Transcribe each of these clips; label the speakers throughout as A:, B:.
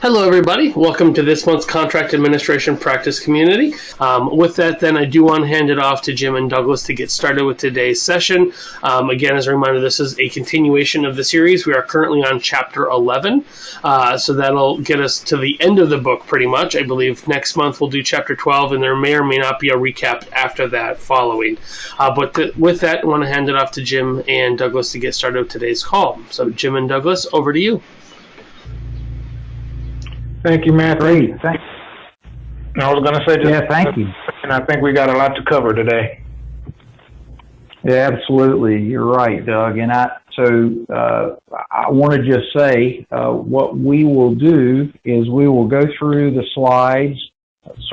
A: Hello, everybody. Welcome to this month's Contract Administration Practice Community. With that, then, I do want to hand it off to Jim and Douglas to get started with today's session. Again, as a reminder, this is a continuation of the series. We are currently on Chapter 11, so that'll get us to the end of the book, pretty much. I believe next month we'll do Chapter 12, and there may or may not be a recap after that following. With that, I want to hand it off to Jim and Douglas to get started with today's call. So, Jim and Douglas, over to you.
B: Thank you, Matthew.
C: Great. Thanks.
B: I was going to say
C: thank you.
B: And I think we got a lot to cover today.
C: Yeah, absolutely. You're right, Doug. And I want to just say what we will do is we will go through the slides.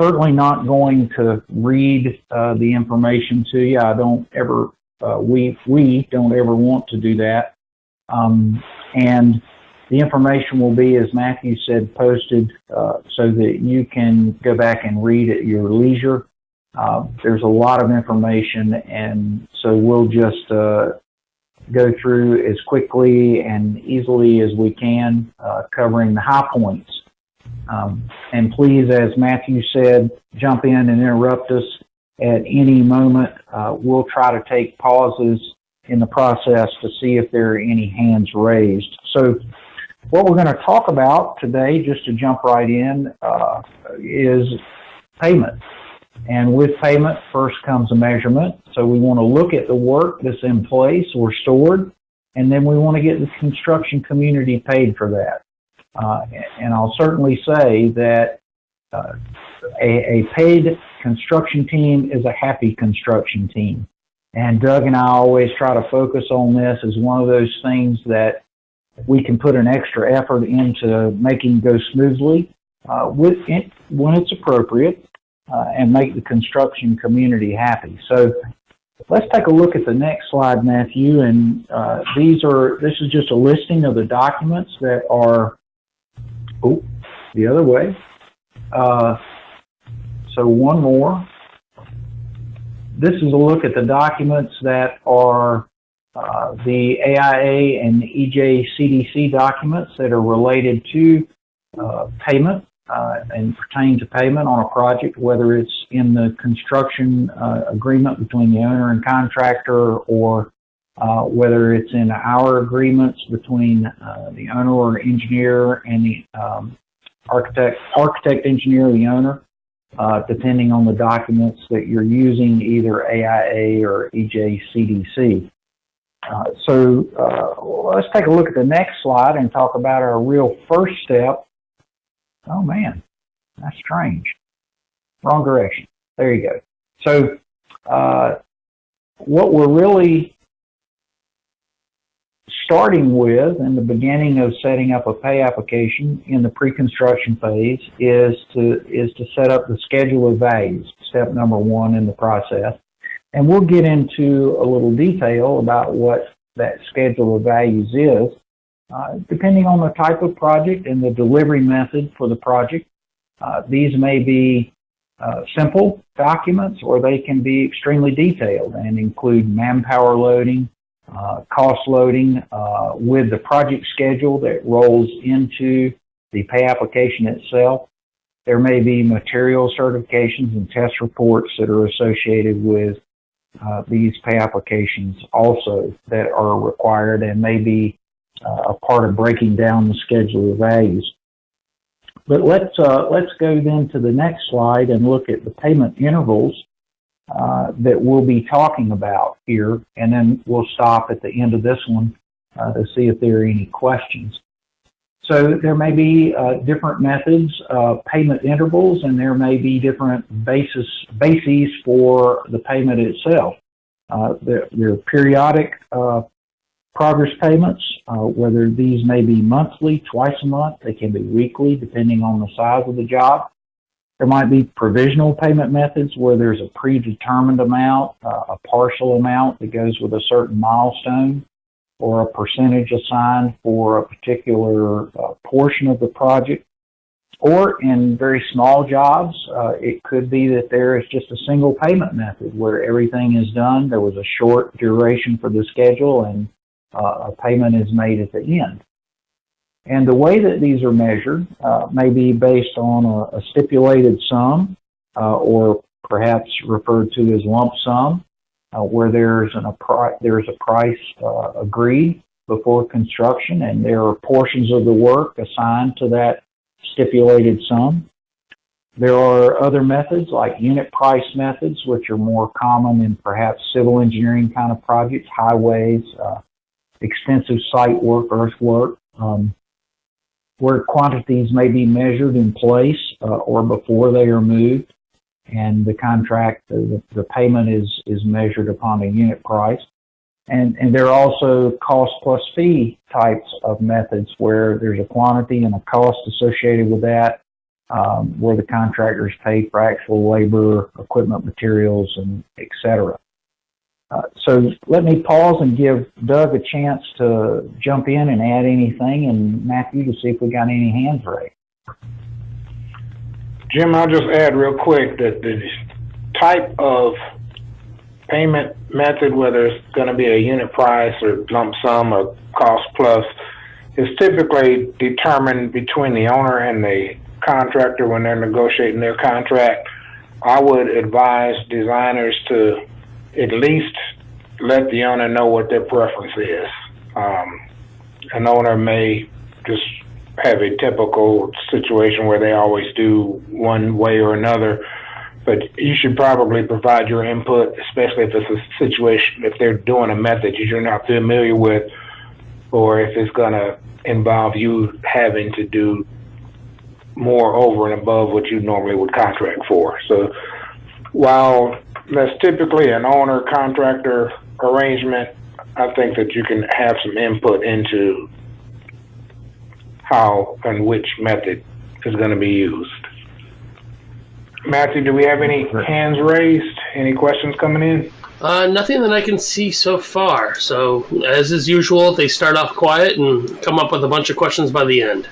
C: Certainly not going to read the information to you. I don't ever, we don't ever want to do that. And the information will be, as Matthew said, posted so that you can go back and read at your leisure. There's a lot of information, and so we'll just go through as quickly and easily as we can, covering the high points. And please, as Matthew said, jump in and interrupt us at any moment. We'll try to take pauses in the process to see if there are any hands raised. So what we're going to talk about today, just to jump right in, is payment. And with payment, first comes a measurement. So we want to look at the work that's in place or stored, and then we want to get the construction community paid for that. And I'll certainly say that a paid construction team is a happy construction team. And Doug and I always try to focus on this as one of those things that we can put an extra effort into making go smoothly when it's appropriate and make the construction community happy. So let's take a look at the next slide, Matthew. And this is just a listing of the documents that are, the other way. So one more. This is a look at the documents that are the AIA and EJCDC documents that are related to payment and pertain to payment on a project, whether it's in the construction agreement between the owner and contractor, or whether it's in our agreements between the owner or engineer and the architect, engineer, the owner, depending on the documents that you're using, either AIA or EJCDC. So let's take a look at the next slide and talk about our real first step. Oh man, that's strange. Wrong direction. There you go. So what we're really starting with in the beginning of setting up a pay application in the pre-construction phase is to set up the schedule of values, step number one in the process. And we'll get into a little detail about what that schedule of values is, depending on the type of project and the delivery method for the project. These may be simple documents, or they can be extremely detailed and include manpower loading, cost loading, with the project schedule that rolls into the pay application itself. There may be material certifications and test reports that are associated with these pay applications also that are required and may be a part of breaking down the schedule of values. But let's go then to the next slide and look at the payment intervals that we'll be talking about here, and then we'll stop at the end of this one to see if there are any questions. So there may be different methods of payment intervals, and there may be different bases for the payment itself. There are periodic progress payments, whether these may be monthly, twice a month. They can be weekly, depending on the size of the job. There might be provisional payment methods where there's a predetermined amount, a partial amount that goes with a certain milestone, or a percentage assigned for a particular portion of the project. Or in very small jobs, it could be that there is just a single payment method where everything is done. There was a short duration for the schedule, and a payment is made at the end. And the way that these are measured may be based on a stipulated sum, or perhaps referred to as lump sum, where there's a price agreed before construction, and there are portions of the work assigned to that stipulated sum. There are other methods like unit price methods, which are more common in perhaps civil engineering kind of projects, highways, extensive site work, earthwork, where quantities may be measured in place or before they are moved, and the contract, the payment is measured upon a unit price. And there are also cost plus fee types of methods where there's a quantity and a cost associated with that, where the contractor is paid for actual labor, equipment, materials, and et cetera. So let me pause and give Doug a chance to jump in and add anything, and Matthew to see if we got any hands raised.
B: Jim, I'll just add real quick that the type of payment method, whether it's going to be a unit price or lump sum or cost plus, is typically determined between the owner and the contractor when they're negotiating their contract. I would advise designers to at least let the owner know what their preference is. An owner may just have a typical situation where they always do one way or another, but you should probably provide your input, especially if it's a situation, if they're doing a method you're not familiar with, or if it's going to involve you having to do more over and above what you normally would contract for. So while that's typically an owner-contractor arrangement, I think that you can have some input into how and which method is going to be used. Matthew, do we have any hands raised? Any questions coming in?
A: Nothing that I can see so far. So, as is usual, they start off quiet and come up with a bunch of questions by the end.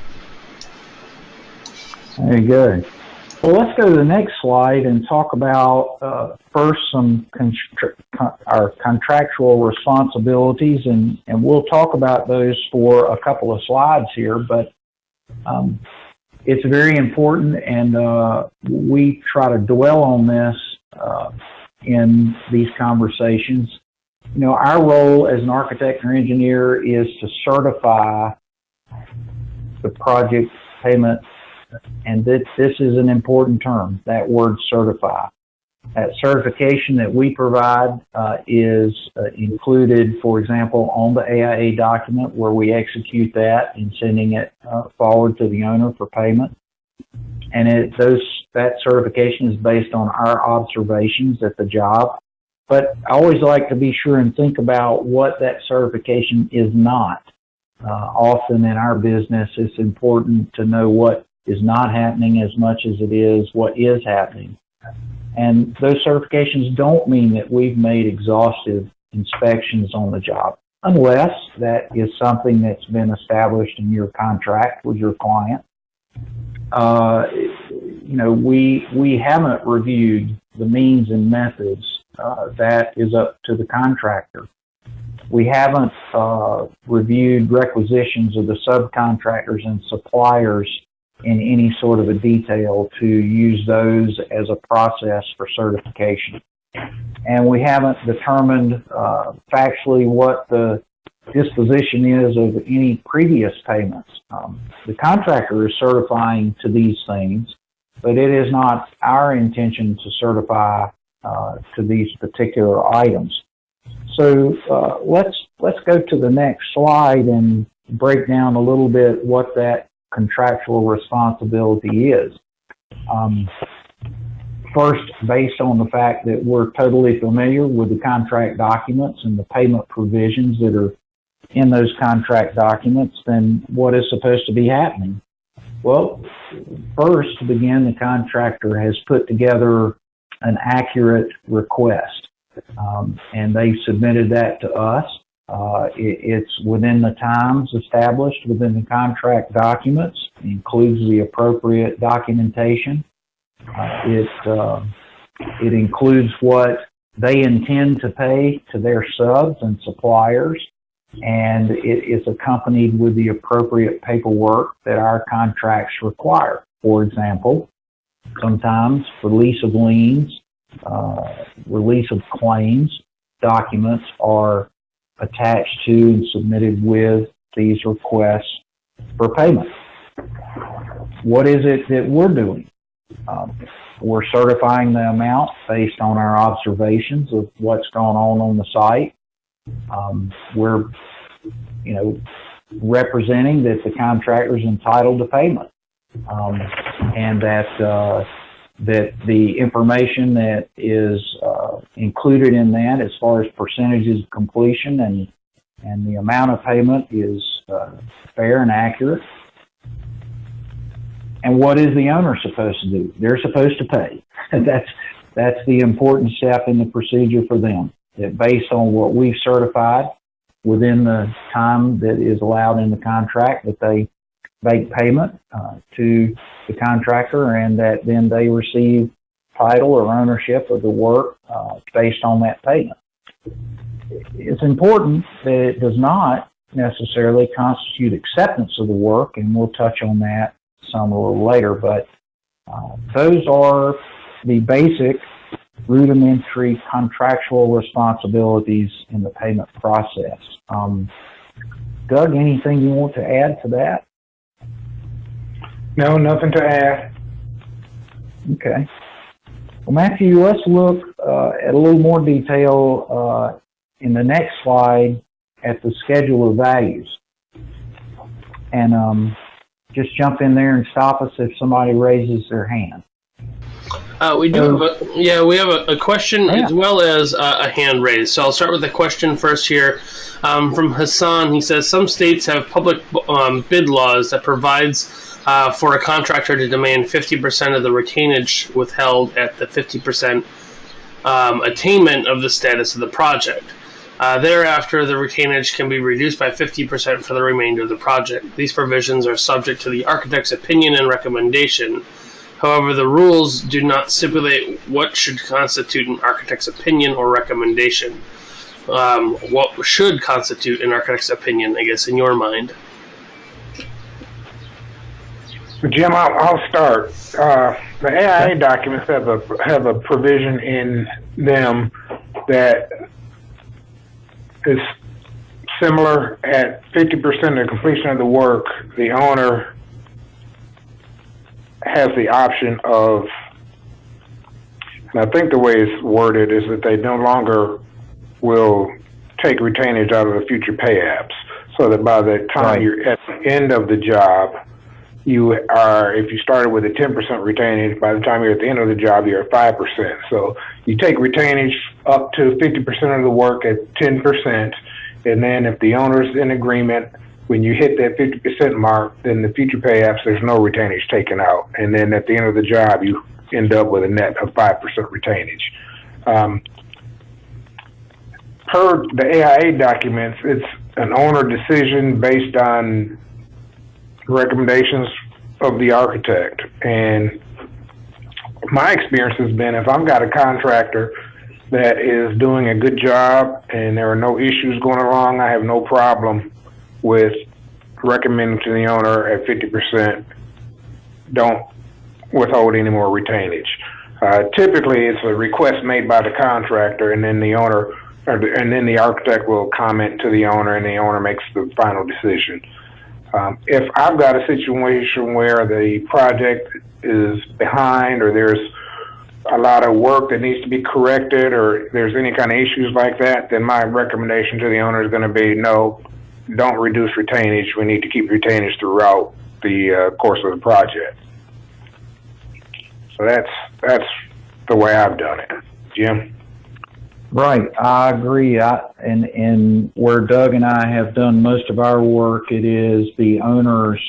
C: Very good. Well, let's go to the next slide and talk about first some our contractual responsibilities, and we'll talk about those for a couple of slides here, but it's very important, and we try to dwell on this in these conversations. You know, our role as an architect or engineer is to certify the project payment. And this is an important term, that word certify. That certification that we provide is included, for example, on the AIA document where we execute that and sending it forward to the owner for payment. And that certification is based on our observations at the job. But I always like to be sure and think about what that certification is not. Often in our business, it's important to know what is not happening as much as it is what is happening. And those certifications don't mean that we've made exhaustive inspections on the job, unless that is something that's been established in your contract with your client. You know, we haven't reviewed the means and methods. That is up to the contractor. We haven't reviewed requisitions of the subcontractors and suppliers in any sort of a detail to use those as a process for certification. And we haven't determined factually what the disposition is of any previous payments. The contractor is certifying to these things, but it is not our intention to certify to these particular items. So let's go to the next slide and break down a little bit what that contractual responsibility is. First, based on the fact that we're totally familiar with the contract documents and the payment provisions that are in those contract documents, then what is supposed to be happening? Well, first, to begin, the contractor has put together an accurate request, and they submitted that to us. It's within the times established within the contract documents. It includes the appropriate documentation. It includes what they intend to pay to their subs and suppliers. and it is accompanied with the appropriate paperwork that our contracts require. For example, sometimes release of liens, release of claims documents are attached to and submitted with these requests for payment. What is it that we're doing? We're certifying the amount based on our observations of what's going on the site. We're, representing that the contractor is entitled to payment, and that the information that is included in that, as far as percentages of completion and the amount of payment, is fair and accurate. And what is the owner supposed to do? They're supposed to pay. That's the important step in the procedure for them. That based on what we've certified within the time that is allowed in the contract, that they make payment to the contractor, and that then they receive title or ownership of the work based on that payment. It's important that it does not necessarily constitute acceptance of the work, and we'll touch on that some a little later, but those are the basic rudimentary contractual responsibilities in the payment process. Doug, anything you want to add to that?
B: No, nothing to add.
C: Okay. Well, Matthew, let's look at a little more detail in the next slide at the schedule of values. And just jump in there and stop us if somebody raises their hand.
A: We do have a question as well as a hand raised. So I'll start with a question first here from Hassan. He says, some states have public bid laws that provides for a contractor to demand 50% of the retainage withheld at the 50% attainment of the status of the project. Thereafter, the retainage can be reduced by 50% for the remainder of the project. These provisions are subject to the architect's opinion and recommendation. However, the rules do not stipulate what should constitute an architect's opinion or recommendation. What should constitute an architect's opinion, I guess, in your mind?
B: Jim, I'll start. The AIA documents have a provision in them that is similar. At 50% of completion of the work, the owner has the option of, and I think the way it's worded is that they no longer will take retainage out of the future pay apps, so that by the time you're at the end of the job, you are, if you started with a 10% retainage, by the time you're at the end of the job, you're at 5%. So you take retainage up to 50% of the work at 10%, and then if the owner's in agreement, when you hit that 50% mark, then the future pay apps, there's no retainage taken out. And then at the end of the job, you end up with a net of 5% retainage. Per the AIA documents, it's an owner decision based on recommendations of the architect. And my experience has been, if I've got a contractor that is doing a good job and there are no issues going along, I have no problem with recommending to the owner at 50%, don't withhold any more retainage. Typically, it's a request made by the contractor, and then the owner, and then the architect will comment to the owner, and the owner makes the final decision. If I've got a situation where the project is behind, or there's a lot of work that needs to be corrected, or there's any kind of issues like that, then my recommendation to the owner is going to be, no, don't reduce retainage. We need to keep retainage throughout the course of the project. So that's the way I've done it. Jim?
C: Right, I agree. And where Doug and I have done most of our work, it is the owner's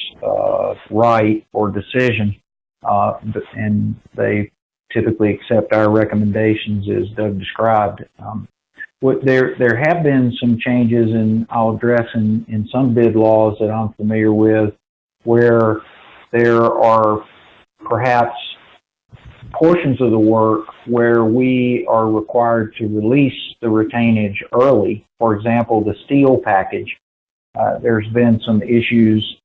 C: right or decision, and they typically accept our recommendations as Doug described. There have been some changes, and I'll address in some bid laws that I'm familiar with, where there are perhaps portions of the work where we are required to release the retainage early. For example, the steel package. There's been some issues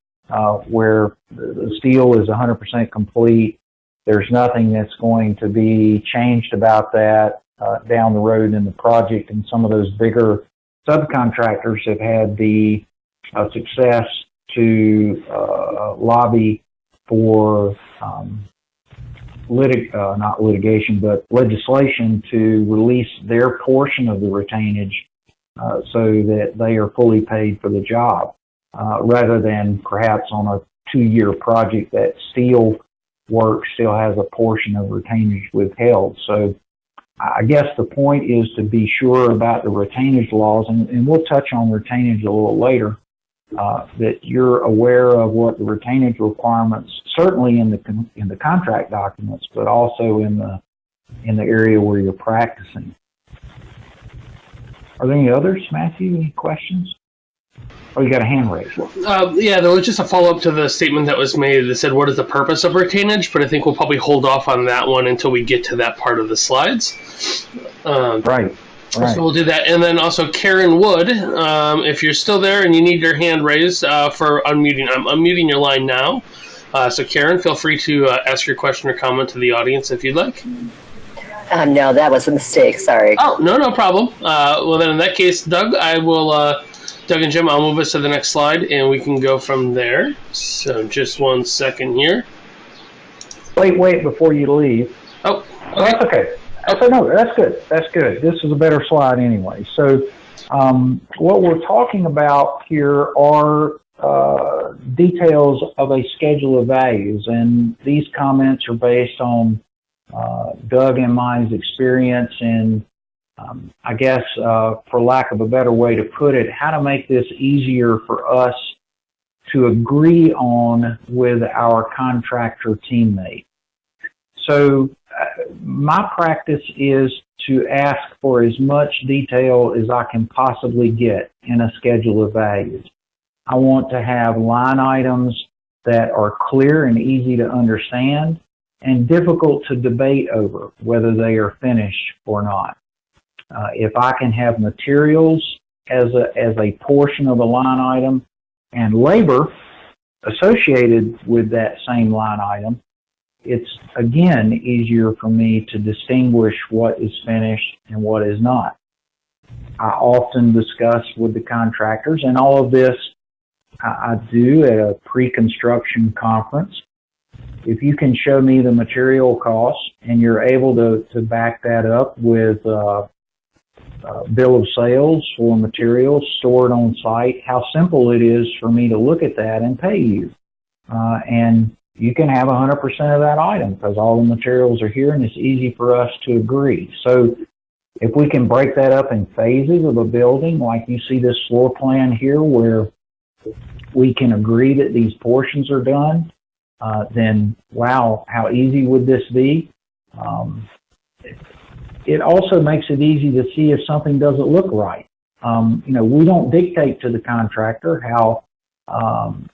C: where the steel is 100% complete. There's nothing that's going to be changed about that down the road in the project, and some of those bigger subcontractors have had the success to lobby for not litigation, but legislation to release their portion of the retainage so that they are fully paid for the job, rather than perhaps on a 2-year project that steel work still has a portion of retainage withheld. So I guess the point is to be sure about the retainage laws, and we'll touch on retainage a little later, that you're aware of what the retainage requirements, certainly in the contract documents, but also in the area where you're practicing. Are there any others, Matthew? Any questions? Oh, you got a hand raised.
A: Yeah, there was just a follow-up to the statement that was made that said, what is the purpose of retainage? But I think we'll probably hold off on that one until we get to that part of the slides.
C: Right.
A: So we'll do that. And then also Karen Wood, if you're still there and you need your hand raised for unmuting, I'm unmuting your line now. So Karen, feel free to ask your question or comment to the audience if you'd like.
D: No, that was a mistake. Sorry.
A: Oh, no problem. Well, then in that case, Doug, Doug and Jim, I'll move us to the next slide and we can go from there. So just 1 second here.
C: Wait, before you leave.
A: Oh, okay.
C: Oh, that's okay. No, that's good. That's good. This is a better slide anyway. So what we're talking about here are details of a schedule of values, and these comments are based on Doug and mine's experience in, I guess, for lack of a better way to put it, how to make this easier for us to agree on with our contractor teammate. So my practice is to ask for as much detail as I can possibly get in a schedule of values. I want to have line items that are clear and easy to understand and difficult to debate over whether they are finished or not. If I can have materials as a portion of a line item and labor associated with that same line item, it's, again, easier for me to distinguish what is finished and what is not. I often discuss with the contractors, and all of this I do at a pre-construction conference. If you can show me the material costs and you're able to back that up with bill of sales for materials stored on site, how simple it is for me to look at that and pay you. And you can have 100% of that item because all the materials are here and it's easy for us to agree. So if we can break that up in phases of a building, like you see this floor plan here where we can agree that these portions are done, then wow, how easy would this be? It also makes it easy to see if something doesn't look right. We don't dictate to the contractor how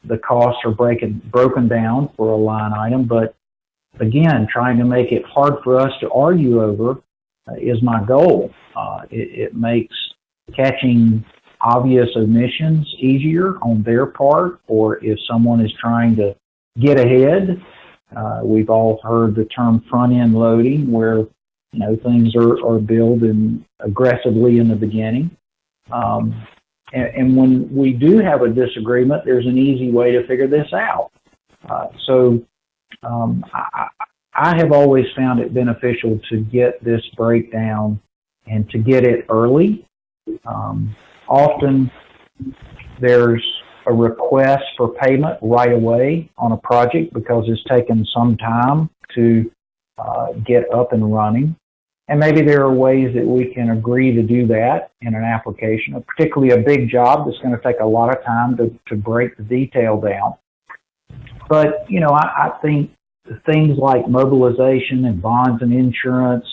C: the costs are broken down for a line item, but again, trying to make it hard for us to argue over is my goal. It makes catching obvious omissions easier on their part, or if someone is trying to get ahead. We've all heard the term front-end loading, where things are billed aggressively in the beginning. And when we do have a disagreement, there's an easy way to figure this out. I have always found it beneficial to get this breakdown and to get it early. Often there's a request for payment right away on a project because it's taken some time to get up and running. And maybe there are ways that we can agree to do that in an application, particularly a big job that's going to take a lot of time to break the detail down. But, I think things like mobilization and bonds and insurance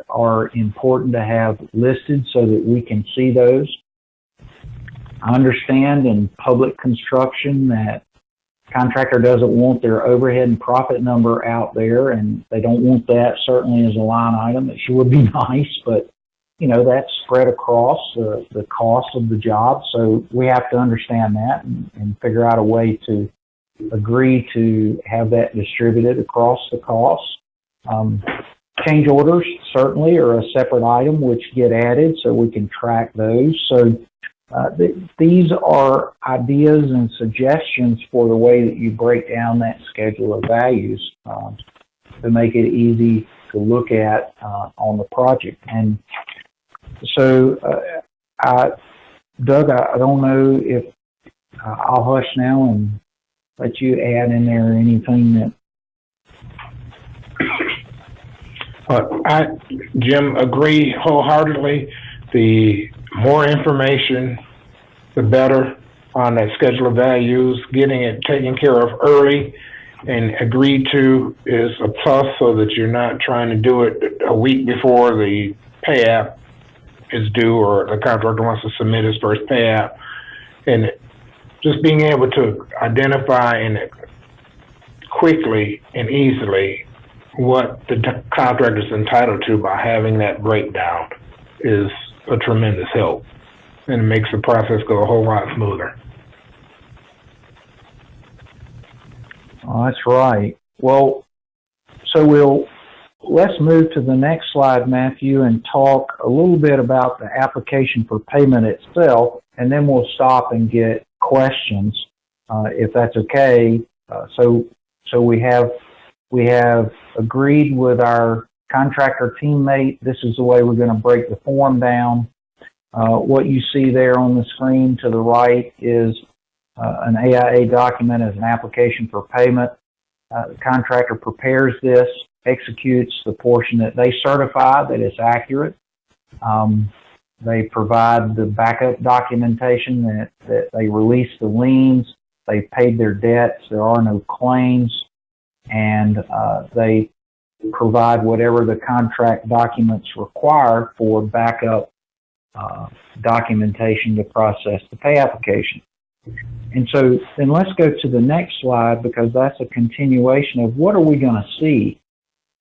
C: are important to have listed so that we can see those. I understand in public construction that Contractor doesn't want their overhead and profit number out there, and they don't want that certainly as a line item. It sure would be nice, but that's spread across the cost of the job. So we have to understand that and figure out a way to agree to have that distributed across the costs. Change orders certainly are a separate item which get added so we can track those. So these are ideas and suggestions for the way that you break down that schedule of values to make it easy to look at on the project. And so, Doug, I don't know if I'll hush now and let you add in there anything that.
B: Jim, agree wholeheartedly. The more information, the better on that schedule of values. Getting it taken care of early and agreed to is a plus, so that you're not trying to do it a week before the pay app is due or the contractor wants to submit his first pay app. And just being able to identify and quickly and easily what the contractor is entitled to by having that breakdown is a tremendous help, and it makes the process go a whole lot smoother.
C: Oh, that's right. Well, so let's move to the next slide, Matthew, and talk a little bit about the application for payment itself, and then we'll stop and get questions, if that's okay. So we have agreed with our contractor teammate. This is the way we're going to break the form down. What you see there on the screen to the right is an AIA document as an application for payment. The contractor prepares this, executes the portion that they certify that it's accurate. They provide the backup documentation that they release the liens, they paid their debts, there are no claims, and they provide whatever the contract documents require for backup documentation to process the pay application. And so then let's go to the next slide, because that's a continuation of what are we going to see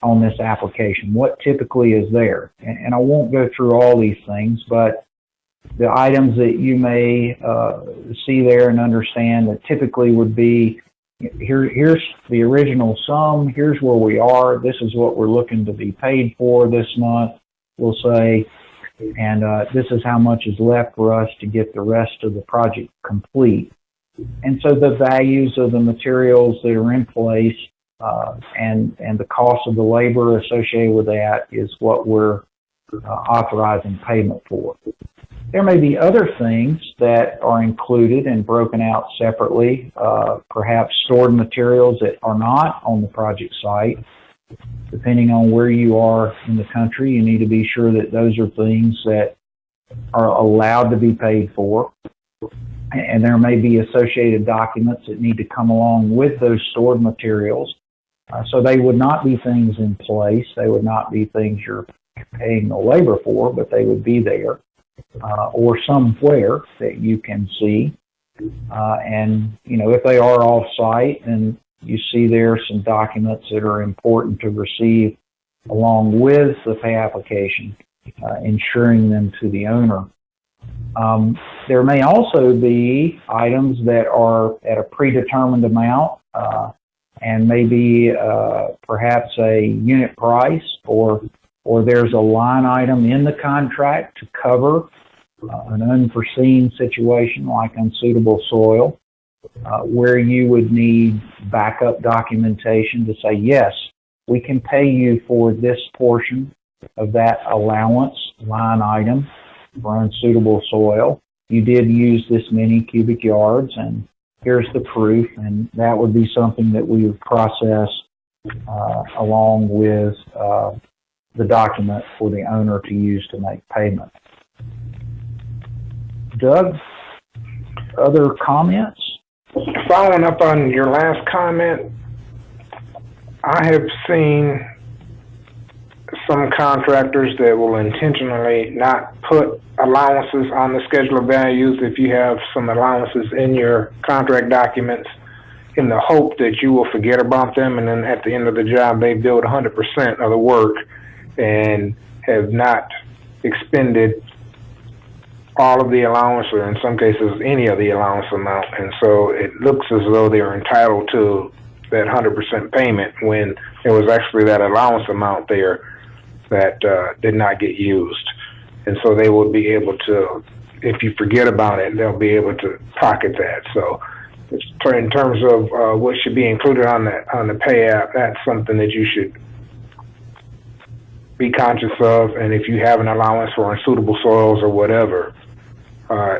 C: on this application, what typically is there. And I won't go through all these things, but the items that you may see there and understand that typically would be, here's the original sum, here's where we are, this is what we're looking to be paid for this month, we'll say, and this is how much is left for us to get the rest of the project complete. And so the values of the materials that are in place and the cost of the labor associated with that is what we're authorizing payment for. There may be other things that are included and broken out separately, perhaps stored materials that are not on the project site. Depending on where you are in the country, you need to be sure that those are things that are allowed to be paid for. And there may be associated documents that need to come along with those stored materials. So they would not be things in place. They would not be things you're paying the labor for, but they would be there or somewhere that you can see. And, if they are off-site, then you see there some documents that are important to receive along with the pay application, ensuring them to the owner. There may also be items that are at a predetermined amount and maybe perhaps a unit price, or there's a line item in the contract to cover an unforeseen situation like unsuitable soil, where you would need backup documentation to say, yes, we can pay you for this portion of that allowance line item for unsuitable soil. You did use this many cubic yards, and here's the proof, and that would be something that we would process along with the document for the owner to use to make payment. Doug, other comments?
B: Following up on your last comment, I have seen some contractors that will intentionally not put allowances on the schedule of values. If you have some allowances in your contract documents, in the hope that you will forget about them, and then at the end of the job, they billed 100% of the work and have not expended all of the allowance, or in some cases, any of the allowance amount. And so it looks as though they are entitled to that 100% payment when there was actually that allowance amount there that did not get used. And so they will be able to, if you forget about it, they'll be able to pocket that. So in terms of what should be included on the pay app, that's something that you should be conscious of. And if you have an allowance for unsuitable soils or whatever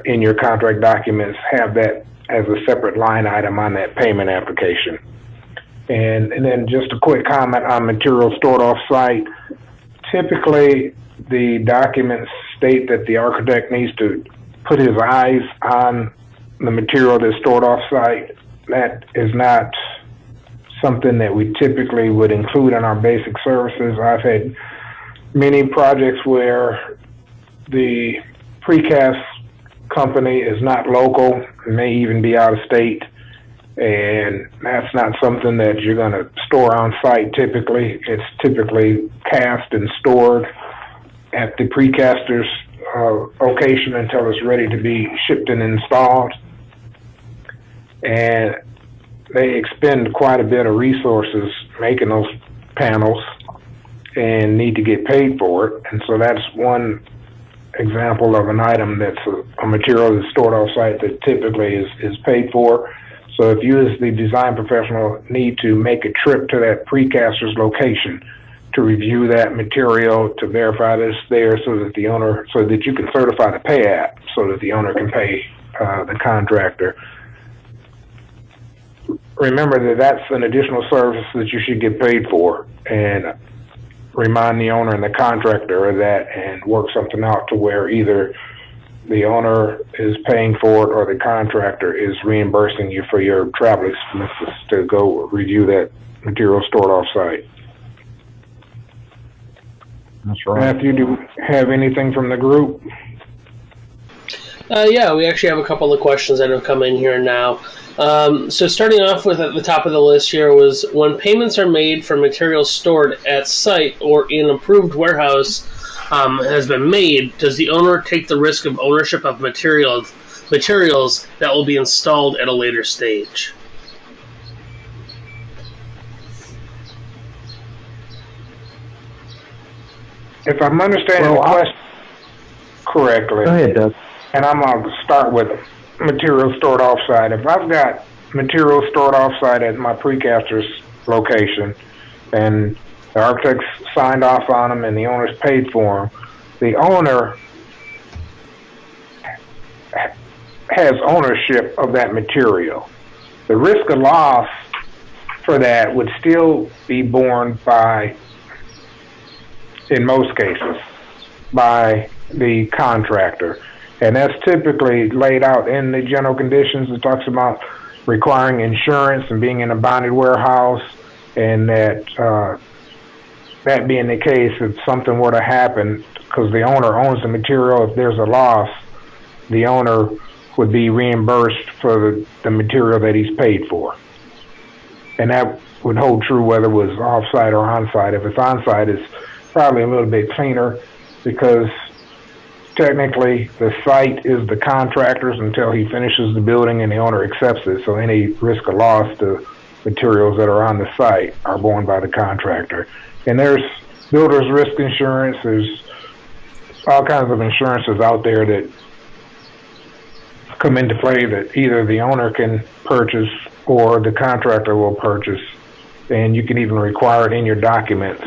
B: in your contract documents, have that as a separate line item on that payment application. And then just a quick comment on material stored off-site. Typically, the documents state that the architect needs to put his eyes on the material that's stored off-site. That is not something that we typically would include in our basic services. I've had many projects where the precast company is not local, may even be out of state, and that's not something that you're going to store on site typically. It's typically cast and stored at the precaster's location until it's ready to be shipped and installed. And they expend quite a bit of resources making those panels and need to get paid for it. And so that's one example of an item that's a material that's stored off-site that typically is paid for. So if you as the design professional need to make a trip to that precaster's location to review that material, to verify that it's there so that the owner, so that you can certify the pay app so that the owner can pay the contractor. Remember that that's an additional service that you should get paid for, and remind the owner and the contractor of that and work something out to where either the owner is paying for it or the contractor is reimbursing you for your travel expenses to go review that material stored off-site.
C: That's right.
B: Matthew, do you have anything from the group?
A: Yeah, we actually have a couple of questions that have come in here now. So starting off with at the top of the list here was, when payments are made for materials stored at site or in approved warehouse has been made, does the owner take the risk of ownership of materials that will be installed at a later stage?
B: If I'm understanding the question correctly,
C: Go ahead, Doug.
B: and I'm going to start with material stored off-site. If I've got material stored off-site at my precaster's location and the architect's signed off on them and the owner's paid for them, the owner has ownership of that material. The risk of loss for that would still be borne by, in most cases, by the contractor. And that's typically laid out in the general conditions. It talks about requiring insurance and being in a bonded warehouse, and that that being the case, if something were to happen, because the owner owns the material, if there's a loss, the owner would be reimbursed for the material that he's paid for. And that would hold true whether it was off-site or on-site. If it's on-site, it's probably a little bit cleaner because technically the site is the contractor's until he finishes the building and the owner accepts it. So any risk of loss to materials that are on the site are borne by the contractor. And there's builder's risk insurance. There's all kinds of insurances out there that come into play that either the owner can purchase or the contractor will purchase. And you can even require it in your documents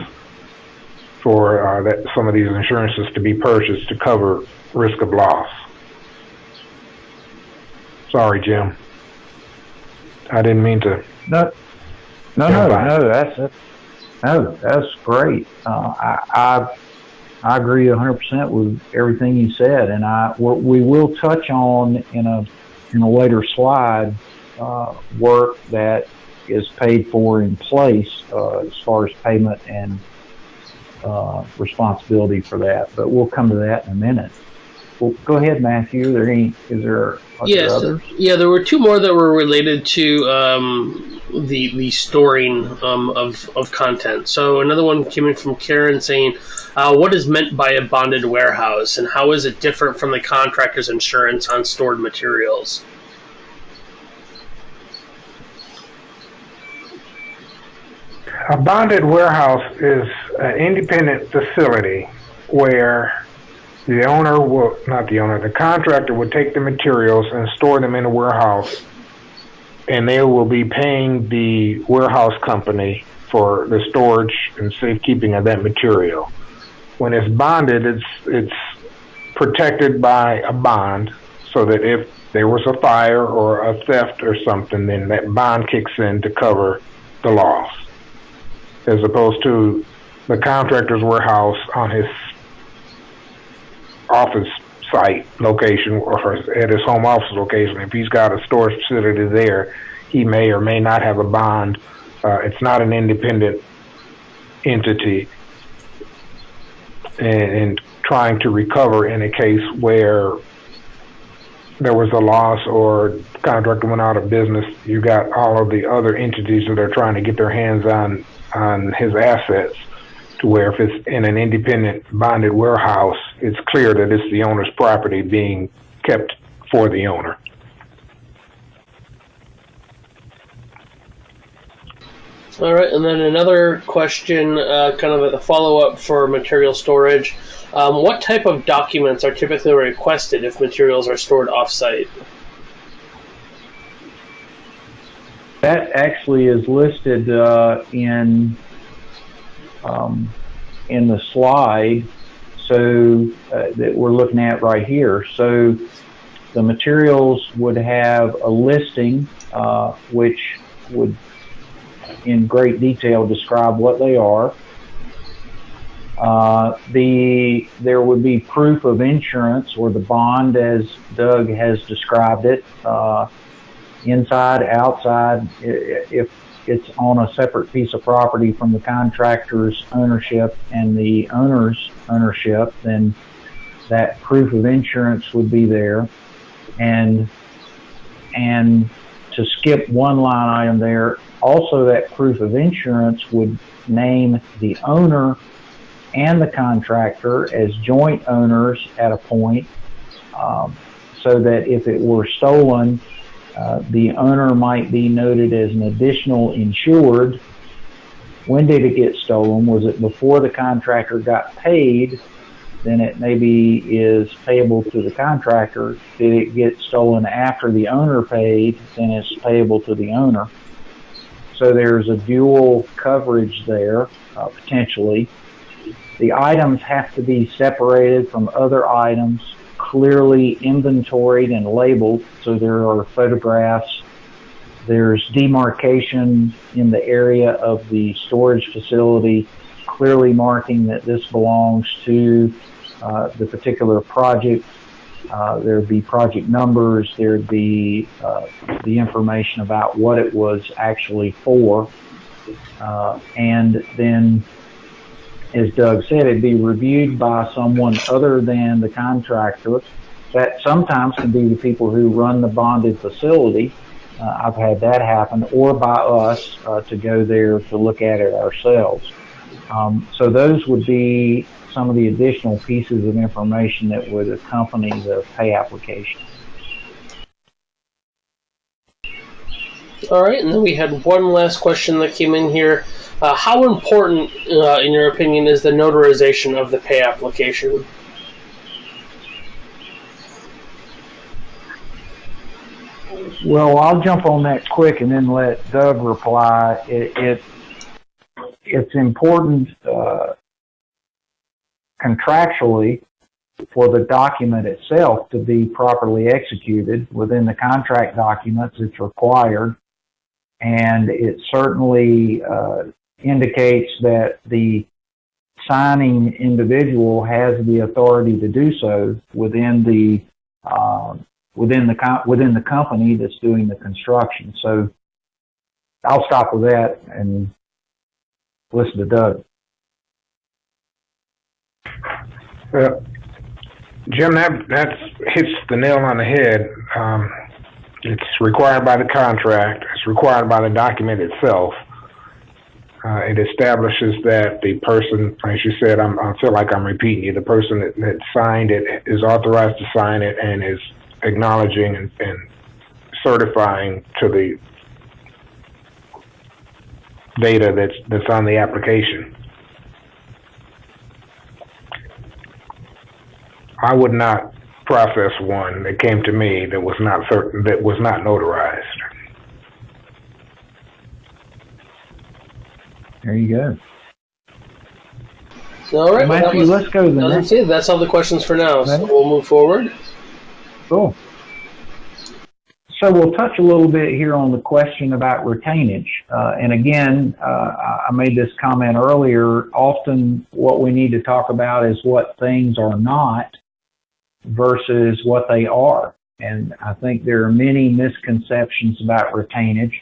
B: for that some of these insurances to be purchased to cover risk of loss. Sorry, Jim. I didn't mean to.
C: No, that's great. I agree 100% with everything you said, and we will touch on in a later slide work that is paid for in place as far as payment and responsibility for that. But we'll come to that in a minute. Well, go ahead, Matthew. Is there Are there
A: Yes,
C: others?
A: yeah, there were two more that were related to the storing of content. So another one came in from Karen saying, "What is meant by a bonded warehouse, and how is it different from the contractor's insurance on stored materials?"
B: A bonded warehouse is an independent facility where the owner will, not the owner, the contractor will take the materials and store them in a warehouse, and they will be paying the warehouse company for the storage and safekeeping of that material. When it's bonded, it's protected by a bond, so that if there was a fire or a theft or something, then that bond kicks in to cover the loss, as opposed to the contractor's warehouse on his office site location or at his home office location. If he's got a storage facility there, he may or may not have a bond. It's not an independent entity, and trying to recover in a case where there was a loss or the contractor went out of business, you got all of the other entities that are trying to get their hands on his assets, to where if it's in an independent bonded warehouse, it's clear that it's the owner's property being kept for the owner.
A: All right, and then another question, kind of a follow-up for material storage. What type of documents are typically requested if materials are stored off-site?
C: That actually is listed in the slide, so that we're looking at right here. So the materials would have a listing, which would in great detail describe what they are. There would be proof of insurance, or the bond as Doug has described it, inside, outside. If it's on a separate piece of property from the contractor's ownership and the owner's ownership, then that proof of insurance would be there. And to skip one line item there, also that proof of insurance would name the owner and the contractor as joint owners at a point, so that if it were stolen, the owner might be noted as an additional insured. When did it get stolen? Was it before the contractor got paid? Then it maybe is payable to the contractor. Did it get stolen after the owner paid? Then it's payable to the owner. So there's a dual coverage there, potentially. The items have to be separated from other items, clearly inventoried and labeled, so there are photographs. There's demarcation in the area of the storage facility, clearly marking that this belongs to the particular project. There'd be project numbers, there'd be the information about what it was actually for, and then, as Doug said, it'd be reviewed by someone other than the contractor. That sometimes can be the people who run the bonded facility. I've had that happen, or by us to go there to look at it ourselves. So those would be some of the additional pieces of information that would accompany the pay application.
A: All right, and then we had one last question that came in here. How important, in your opinion, is the notarization of the pay application?
C: Well, I'll jump on that quick and then let Doug reply. It's important contractually for the document itself to be properly executed. Within the contract documents, it's required, and it certainly indicates that the signing individual has the authority to do so within the company that's doing the construction. So I'll stop with that and listen to Doug.
B: Jim, that hits the nail on the head. It's required by the contract. It's required by the document itself. It establishes that the person, as you said, I feel like I'm repeating you, the person that signed it is authorized to sign it and is acknowledging and certifying to the data that's on the application. I would not process one that came to me that was not certain, that was not notarized.
C: There you go.
A: So, all right,
C: Matthew, let's go to the next.
A: That's all the questions for now. So we'll move forward.
C: Cool. So we'll touch a little bit here on the question about retainage. And again, I made this comment earlier. Often what we need to talk about is what things are not versus what they are. And I think there are many misconceptions about retainage.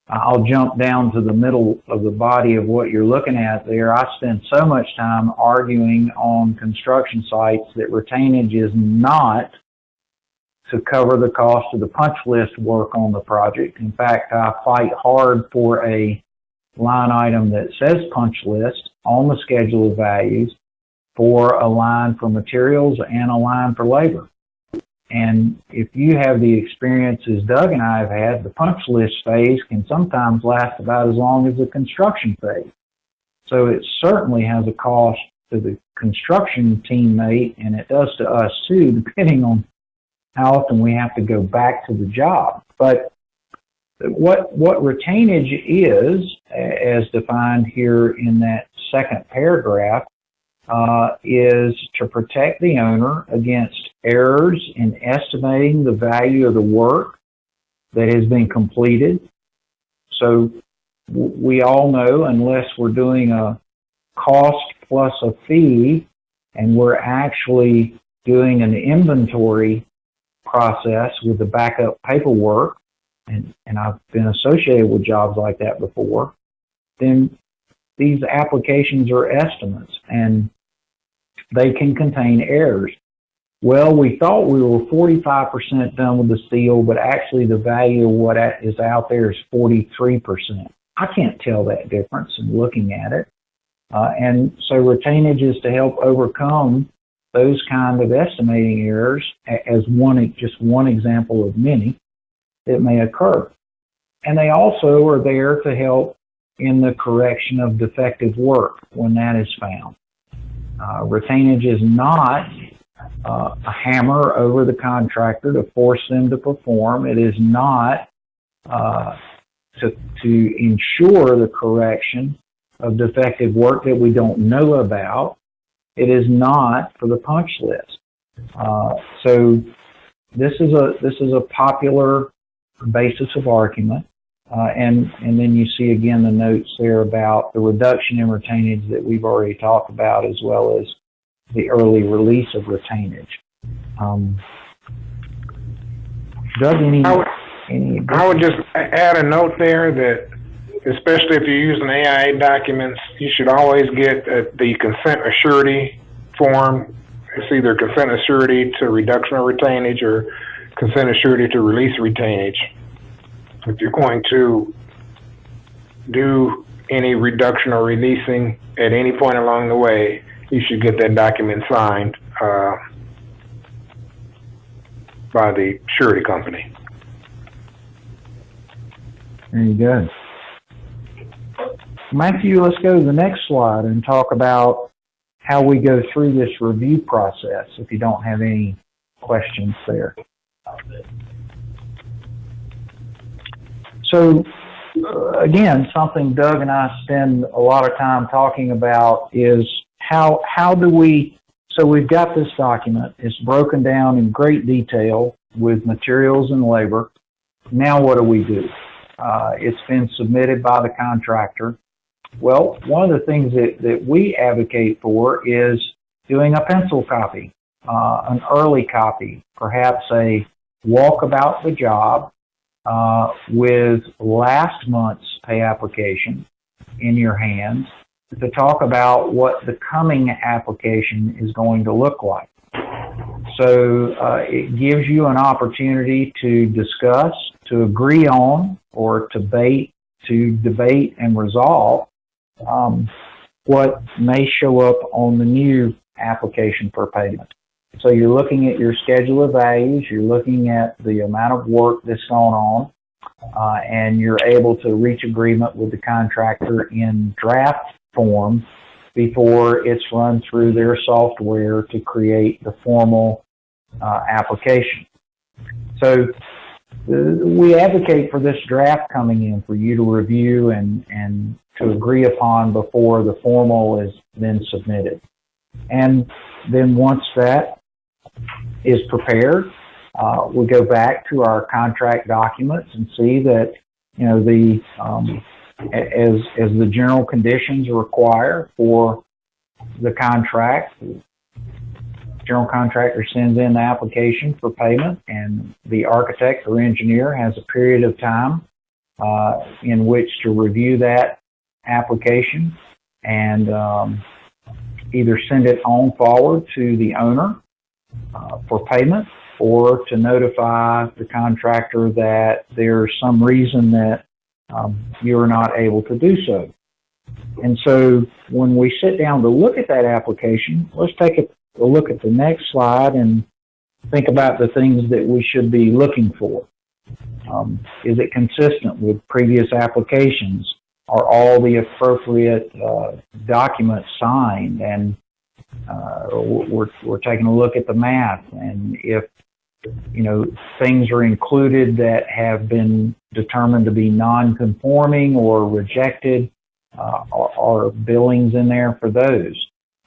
C: I'll jump down to the middle of the body of what you're looking at there. I spend so much time arguing on construction sites that retainage is not to cover the cost of the punch list work on the project. In fact, I fight hard for a line item that says punch list on the schedule of values for a line for materials and a line for labor. And if you have the experiences Doug and I have had, the punch list phase can sometimes last about as long as the construction phase. So it certainly has a cost to the construction teammate, and it does to us too, depending on how often we have to go back to the job. But what retainage is, as defined here in that second paragraph, is to protect the owner against errors in estimating the value of the work that has been completed. So we all know, unless we're doing a cost plus a fee and we're actually doing an inventory process with the backup paperwork, and I've been associated with jobs like that before, then these applications are estimates and they can contain errors. Well, we thought we were 45% done with the steel, but actually the value of what is out there is 43%. I can't tell that difference in looking at it. And so retainage is to help overcome those kind of estimating errors as just one example of many that may occur. And they also are there to help in the correction of defective work when that is found. Retainage is not a hammer over the contractor to force them to perform. It is not to ensure the correction of defective work that we don't know about. It is not for the punch list. So this is a popular basis of argument. And then you see again the notes there about the reduction in retainage that we've already talked about, as well as the early release of retainage. Doug,
B: I would just add a note there that, especially if you're using AIA documents, you should always get the consent of surety form. It's either consent of surety to reduction of retainage or consent of surety to release retainage. If you're going to do any reduction or releasing at any point along the way, you should get that document signed by the surety company.
C: There you go. Matthew, let's go to the next slide and talk about how we go through this review process, if you don't have any questions there. So, again, something Doug and I spend a lot of time talking about is how do we, so we've got this document, it's broken down in great detail with materials and labor. Now what do we do? It's been submitted by the contractor. Well, one of the things that we advocate for is doing a pencil copy, an early copy, perhaps a walk about the job with last month's pay application in your hands to talk about what the coming application is going to look like. So it gives you an opportunity to discuss, to agree on, or to debate and resolve what may show up on the new application for payment. So you're looking at your schedule of values, you're looking at the amount of work that's going on, and you're able to reach agreement with the contractor in draft form before it's run through their software to create the formal application. So we advocate for this draft coming in for you to review and to agree upon before the formal is then submitted. And then once that is prepared, we go back to our contract documents and see that, you know, as the general conditions require for the contract, the general contractor sends in the application for payment, and the architect or engineer has a period of time in which to review that application and either send it on forward to the owner for payment, or to notify the contractor that there's some reason that you're not able to do so. And so when we sit down to look at that application, let's take a look at the next slide and think about the things that we should be looking for. Is it consistent with previous applications? Are all the appropriate documents signed? And we're taking a look at the math, and if things are included that have been determined to be non-conforming or rejected, are billings in there for those?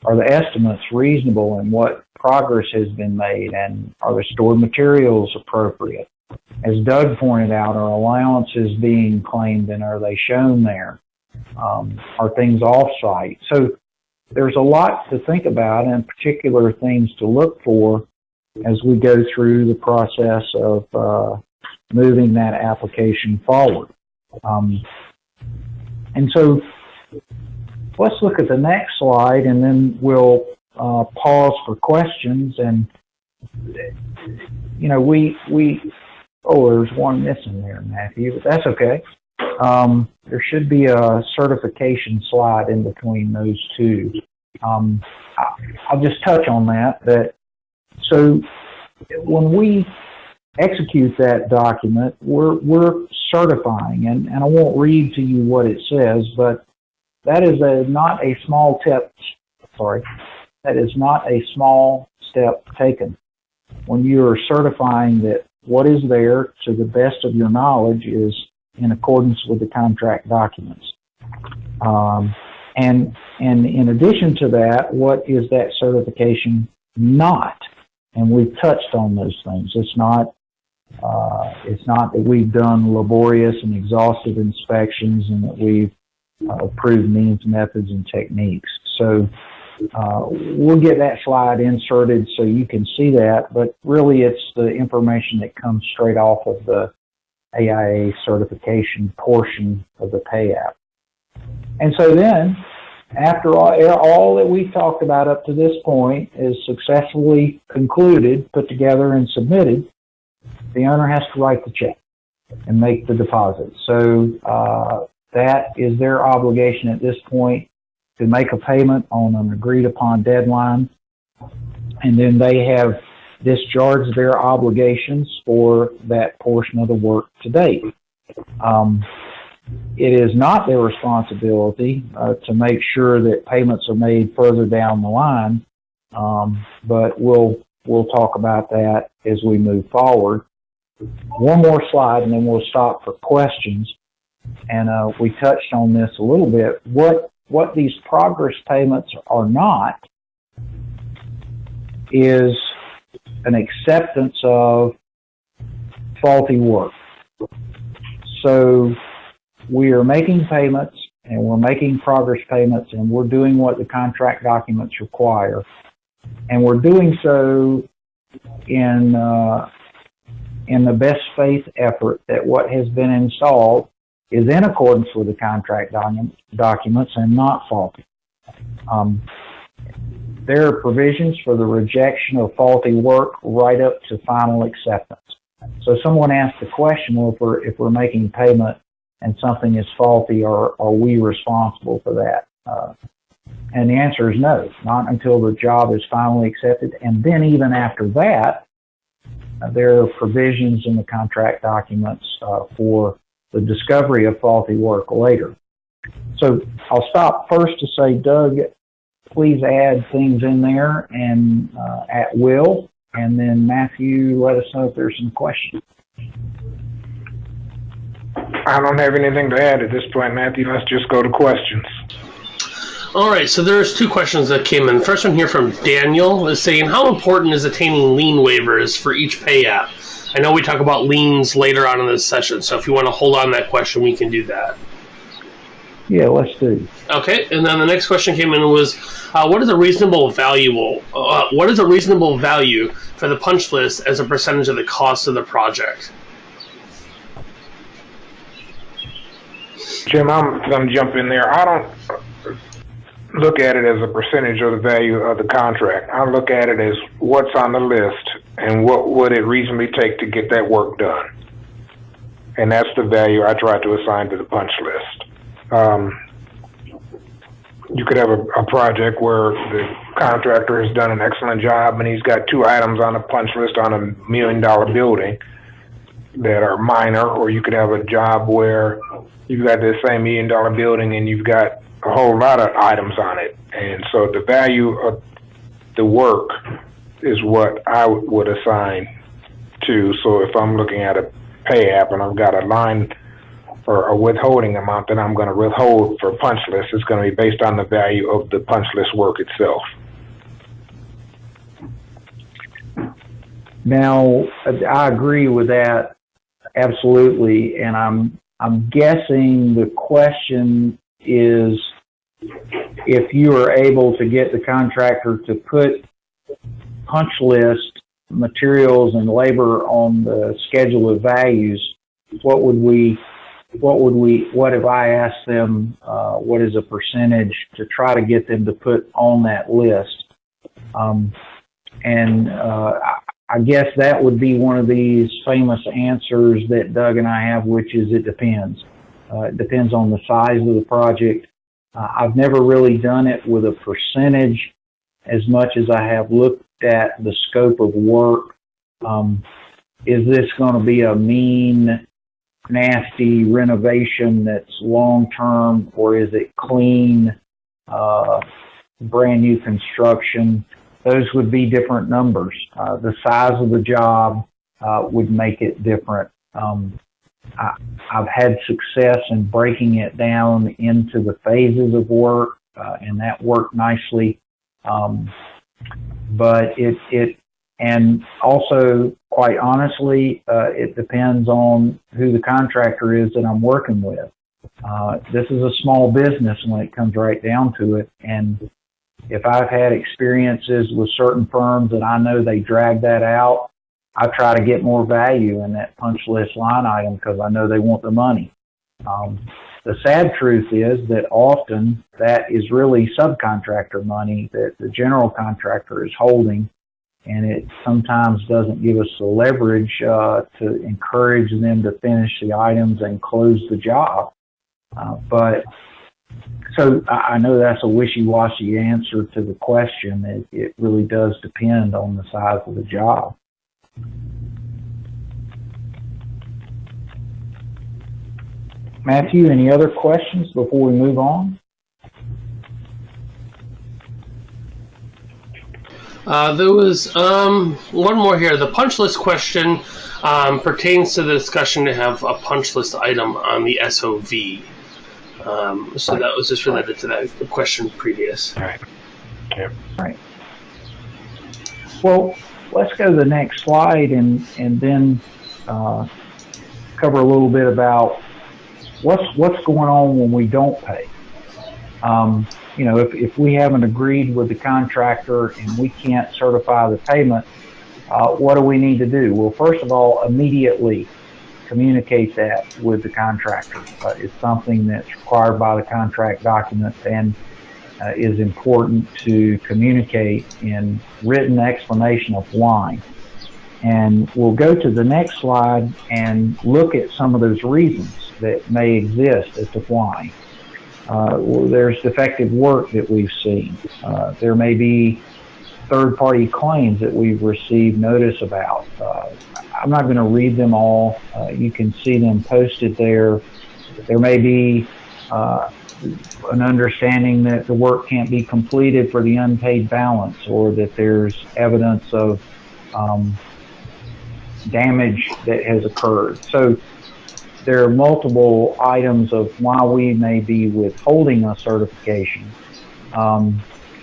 C: Are the estimates reasonable, and what progress has been made, and are the stored materials appropriate? As Doug pointed out, are allowances being claimed, and are they shown there? Are things off-site? So there's a lot to think about, and particular things to look for as we go through the process of moving that application forward. And so let's look at the next slide, and then we'll pause for questions. And there's one missing there, Matthew, but that's okay. There should be a certification slide in between those two. I'll just touch on that. So when we execute that document, we're certifying, and I won't read to you what it says, but that is not a small step taken when you're certifying that what is there, to the best of your knowledge, is in accordance with the contract documents. And in addition to that, what is that certification not? And we've touched on those things. It's not that we've done laborious and exhaustive inspections and that we've approved means, methods, and techniques. So we'll get that slide inserted so you can see that, but really it's the information that comes straight off of the AIA certification portion of the pay app. And so then, after all that we've talked about up to this point is successfully concluded, put together, and submitted, the owner has to write the check and make the deposit. So that is their obligation at this point, to make a payment on an agreed upon deadline, and then they have discharged their obligations for that portion of the work to date. It is not their responsibility to make sure that payments are made further down the line, but we'll talk about that as we move forward. One more slide, and then we'll stop for questions. And we touched on this a little bit. What these progress payments are not is an acceptance of faulty work. So we are making payments, and we're making progress payments, and we're doing what the contract documents require. And we're doing so in the best faith effort that what has been installed is in accordance with the contract documents and not faulty. There are provisions for the rejection of faulty work right up to final acceptance. So someone asked the question, well, if we're making payment and something is faulty, are we responsible for that? And the answer is no, not until the job is finally accepted. And then even after that, there are provisions in the contract documents for the discovery of faulty work later. So I'll stop first to say, Doug, please add things in there and at will. And then Matthew, let us know if there's some questions.
B: I don't have anything to add at this point, Matthew. Let's just go to questions.
A: All right, so there's two questions that came in. First one here from Daniel is saying, how important is attaining lien waivers for each pay app? I know we talk about liens later on in this session, so if you want to hold on that question, we can do that.
C: Yeah, let's do.
A: Okay, and then the next question came in was, what is a reasonable value for the punch list as a percentage of the cost of the project?
B: Jim, I'm going to jump in there. I don't look at it as a percentage of the value of the contract. I look at it as what's on the list and what would it reasonably take to get that work done. And that's the value I try to assign to the punch list. You could have a project where the contractor has done an excellent job and he's got 2 items on a punch list on a $1 million building that are minor, or you could have a job where you've got the same $1 million building and you've got a whole lot of items on it. And so the value of the work is what I would assign to. So if I'm looking at a pay app and I've got a line or a withholding amount that I'm going to withhold for punch list, it's going to be based on the value of the punch list work itself.
C: Now, I agree with that absolutely, and I'm guessing the question is if you are able to get the contractor to put punch list materials and labor on the schedule of values, what if I asked them what is a percentage to try to get them to put on that list? I guess that would be one of these famous answers that Doug and I have, which is it depends. It depends on the size of the project. I've never really done it with a percentage as much as I have looked at the scope of work. Is this going to be a mean, nasty renovation that's long-term, or is it clean, brand new construction? Those would be different numbers. The size of the job would make it different. I've had success in breaking it down into the phases of work, and that worked nicely. But and also, quite honestly, it depends on who the contractor is that I'm working with. This is a small business when it comes right down to it, and if I've had experiences with certain firms that I know they drag that out, I try to get more value in that punch list line item because I know they want the money. The sad truth is that often that is really subcontractor money that the general contractor is holding, and it sometimes doesn't give us the leverage to encourage them to finish the items and close the job. So I know that's a wishy-washy answer to the question. It really does depend on the size of the job. Matthew, any other questions before we move on?
A: There was one more here. The punch list question pertains to the discussion to have a punch list item on the SOV. So that was just related to that the question previous.
B: Right. Yep.
C: Right. Well, let's go to the next slide and then cover a little bit about what's going on when we don't pay. If we haven't agreed with the contractor and we can't certify the payment, what do we need to do? Well, first of all, immediately communicate that with the contractor. It's something that's required by the contract documents, and is important to communicate in written explanation of why. And we'll go to the next slide and look at some of those reasons that may exist as to why. Well, there's defective work that we've seen. There may be third-party claims that we've received notice about. I'm not going to read them all. You can see them posted there. There may be an understanding that the work can't be completed for the unpaid balance, or that there's evidence of damage that has occurred. So there are multiple items of why we may be withholding a certification.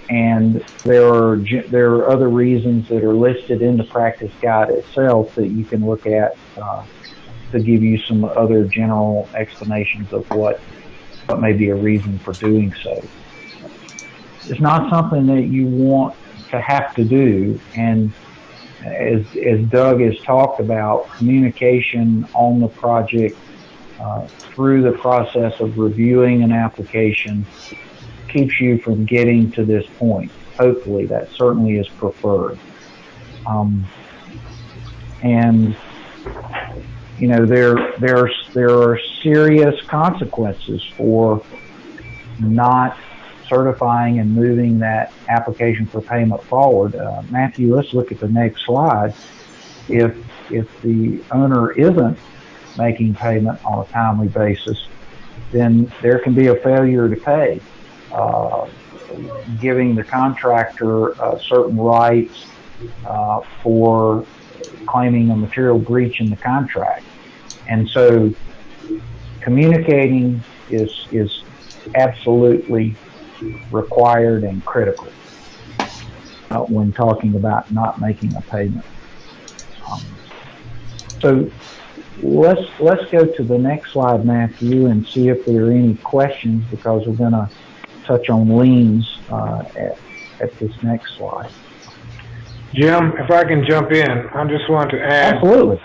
C: And there are other reasons that are listed in the practice guide itself that you can look at to give you some other general explanations of what may be a reason for doing so. It's not something that you want to have to do, and as Doug has talked about, communication on the project through the process of reviewing an application keeps you from getting to this point. Hopefully, that certainly is preferred. And you know, there are serious consequences for not certifying and moving that application for payment forward. Matthew, let's look at the next slide. If the owner isn't making payment on a timely basis, then there can be a failure to pay, giving the contractor certain rights for claiming a material breach in the contract. And so communicating is absolutely required and critical when talking about not making a payment. So let's go to the next slide, Matthew, and see if there are any questions, because we're going to touch on liens at this next slide.
B: Jim, if I can jump in, I just want to add.
C: Absolutely.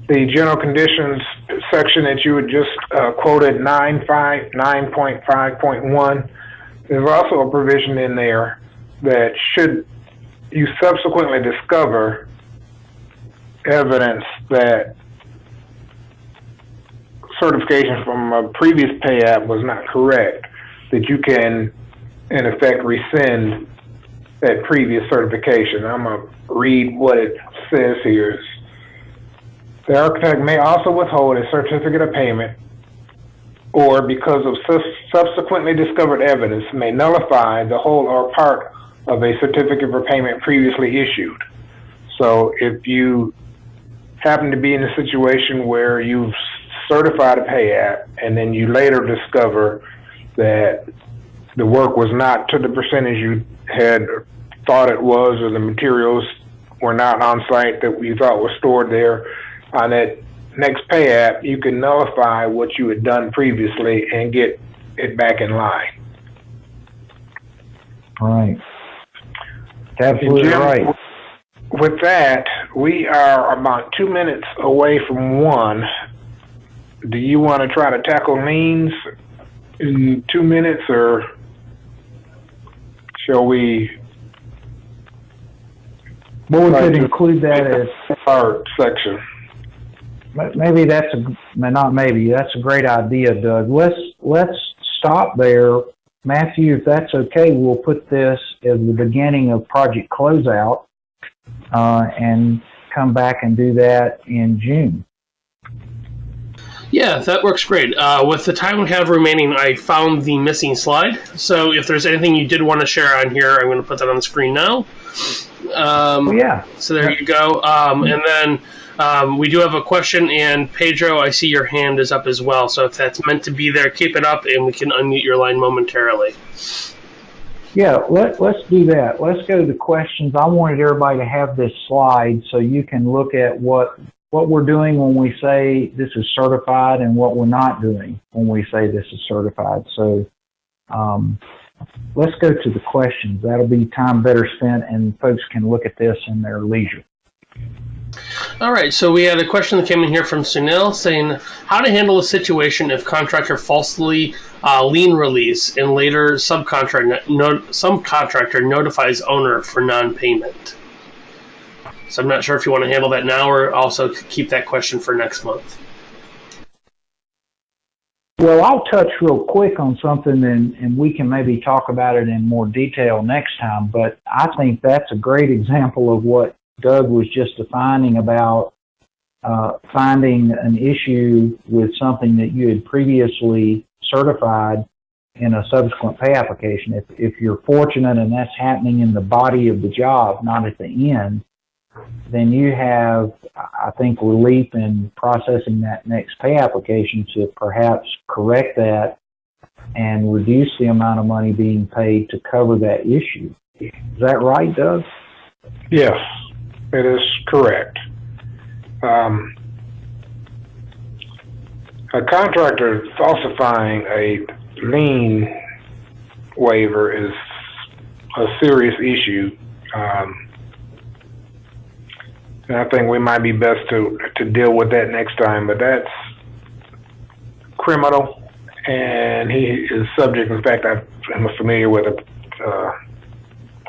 B: The general conditions section that you had just quoted, 9.5.1, there's also a provision in there that should you subsequently discover evidence that certification from a previous pay app was not correct, that you can, in effect, rescind that previous certification. I'm going to read what it says here. The architect may also withhold a certificate of payment, or because of subsequently discovered evidence, may nullify the whole or part of a certificate for payment previously issued. So if you happen to be in a situation where you've certified a pay app and then you later discover that the work was not to the percentage you had thought it was, or the materials were not on site that you thought were stored there, on that next pay app, you can nullify what you had done previously and get it back in line.
C: Right. Absolutely
B: Jim,
C: right.
B: With that, we are about 2 minutes away from 1. Do you want to try to tackle liens in 2 minutes, or shall we?
C: Well, we could include that as
B: our section.
C: Maybe that's that's a great idea, Doug. Let's stop there. Matthew, if that's okay, we'll put this as the beginning of project closeout and come back and do that in June.
A: Yeah, that works great. With the time we have remaining, I found the missing slide. So if there's anything you did want to share on here, I'm going to put that on the screen now.
C: Yeah.
A: So there you go. And then we do have a question, and Pedro, I see your hand is up as well. So if that's meant to be there, keep it up, and we can unmute your line momentarily.
C: Yeah, let's do that. Let's go to the questions. I wanted everybody to have this slide so you can look at what we're doing when we say this is certified and what we're not doing when we say this is certified. So let's go to the questions. That'll be time better spent, and folks can look at this in their leisure.
A: All right, so we had a question that came in here from Sunil saying how to handle a situation if contractor falsely lien release and later subcontractor notifies owner for non-payment. So I'm not sure if you want to handle that now or also keep that question for next month.
C: Well, I'll touch real quick on something, and we can maybe talk about it in more detail next time, but I think that's a great example of what Doug was just defining about finding an issue with something that you had previously certified in a subsequent pay application. If you're fortunate and that's happening in the body of the job, not at the end, then you have, I think, relief in processing that next pay application to perhaps correct that and reduce the amount of money being paid to cover that issue. Is that right, Doug?
B: Yes, it is correct. A contractor falsifying a lien waiver is a serious issue. And I think we might be best to deal with that next time, but that's criminal, and he is subject. In fact, I'm familiar with a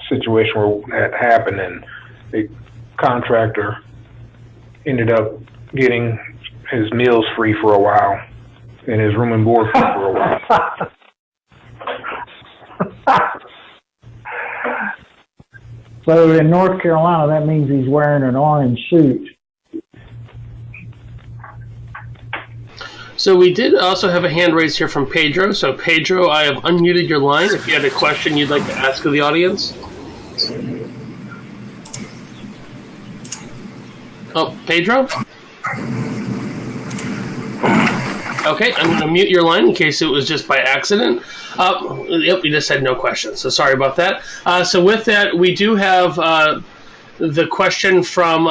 B: situation where that happened, and the contractor ended up getting his meals free for a while and his room and board free for a while.
C: So in North Carolina, that means he's wearing an orange suit.
A: So we did also have a hand raised here from Pedro. So Pedro, I have unmuted your line. If you had a question you'd like to ask of the audience. Oh, Pedro? Okay, I'm going to mute your line in case it was just by accident. Yep, you just said no questions, so sorry about that. So with that, we do have the question from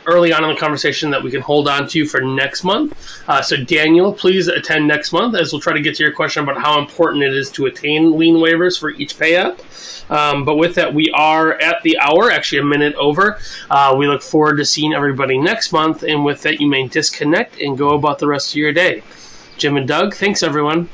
A: early on in the conversation that we can hold on to for next month. So Daniel, please attend next month as we'll try to get to your question about how important it is to attain lien waivers for each pay app. But with that, we are at the hour, actually a minute over. We look forward to seeing everybody next month. And with that, you may disconnect and go about the rest of your day. Jim and Doug, thanks everyone.